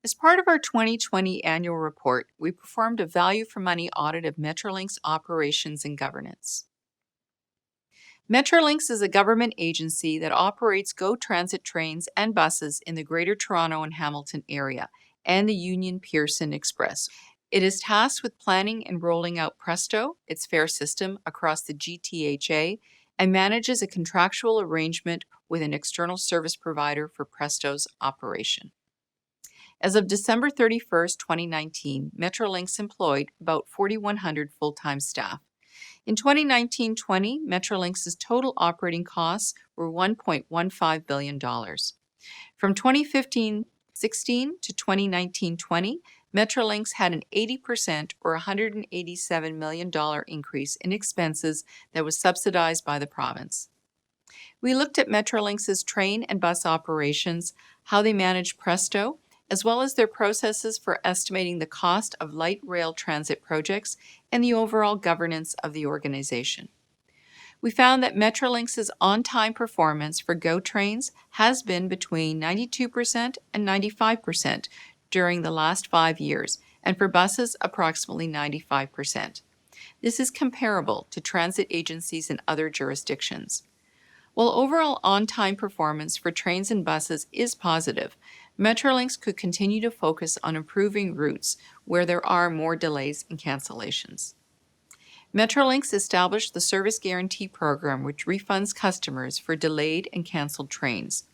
As part of our 2020 annual report, we performed a Value-for-Money Audit of Metrolinx Operations and Governance. Metrolinx is a government agency that operates GO Transit trains and buses in the Greater Toronto and Hamilton area and the Union Pearson Express. It is tasked with planning and rolling out Presto, its fare system, across the GTHA, and manages a contractual arrangement with an external service provider for Presto's operation. As of December 31, 2019, Metrolinx employed about 4,100 full-time staff. In 2019-20, Metrolinx's total operating costs were $1.15 billion. From 2015-16 to 2019-20, Metrolinx had an 80% or $187 million increase in expenses that was subsidized by the province. We looked at Metrolinx's train and bus operations, how they manage Presto, as well as their processes for estimating the cost of light rail transit projects and the overall governance of the organization. We found that Metrolinx's on-time performance for GO trains has been between 92% and 95% during the last 5 years, and for buses, approximately 95%. This is comparable to transit agencies in other jurisdictions. While overall on-time performance for trains and buses is positive, Metrolinx could continue to focus on improving routes where there are more delays and cancellations. Metrolinx established the Service Guarantee Program, which refunds customers for delayed and canceled trains.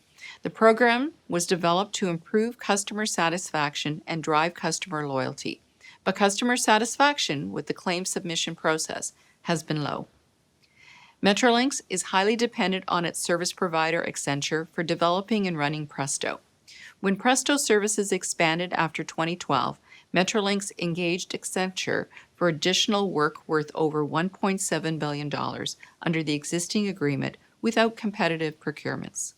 The program was developed to improve customer satisfaction and drive customer loyalty, but customer satisfaction with the claim submission process has been low. Metrolinx is highly dependent on its service provider Accenture for developing and running Presto. When Presto services expanded after 2012, Metrolinx engaged Accenture for additional work worth over $1.7 billion under the existing agreement without competitive procurements.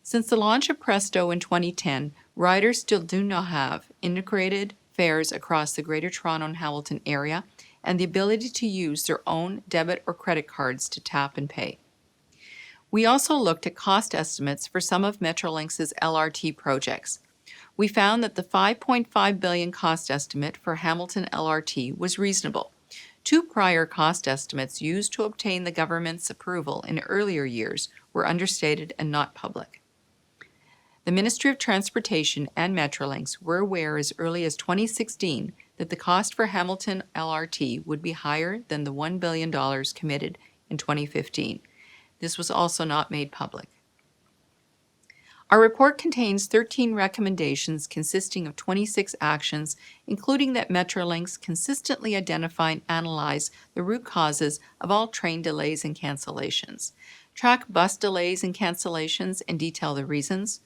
Since the launch of Presto in 2010, riders still do not have integrated fares across the Greater Toronto and Hamilton area and the ability to use their own debit or credit cards to tap and pay. We also looked at cost estimates for some of Metrolinx's LRT projects. We found that the $5.5 billion cost estimate for Hamilton LRT was reasonable. 2 prior cost estimates used to obtain the government's approval in earlier years were understated and not public. The Ministry of Transportation and Metrolinx were aware as early as 2016 that the cost for Hamilton LRT would be higher than the $1 billion committed in 2015. This was also not made public. Our report contains 13 recommendations consisting of 26 actions, including that Metrolinx consistently identify and analyze the root causes of all train delays and cancellations, track bus delays and cancellations and detail the reasons,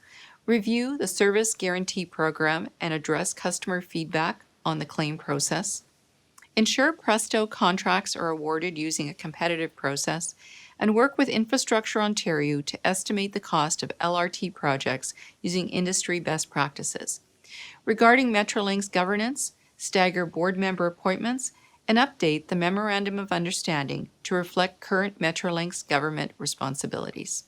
review the Service Guarantee Program and address customer feedback on the claim process, ensure Presto contracts are awarded using a competitive process, and work with Infrastructure Ontario to estimate the cost of LRT projects using industry best practices. Regarding Metrolinx governance, stagger board member appointments, and update the Memorandum of Understanding to reflect current Metrolinx government responsibilities.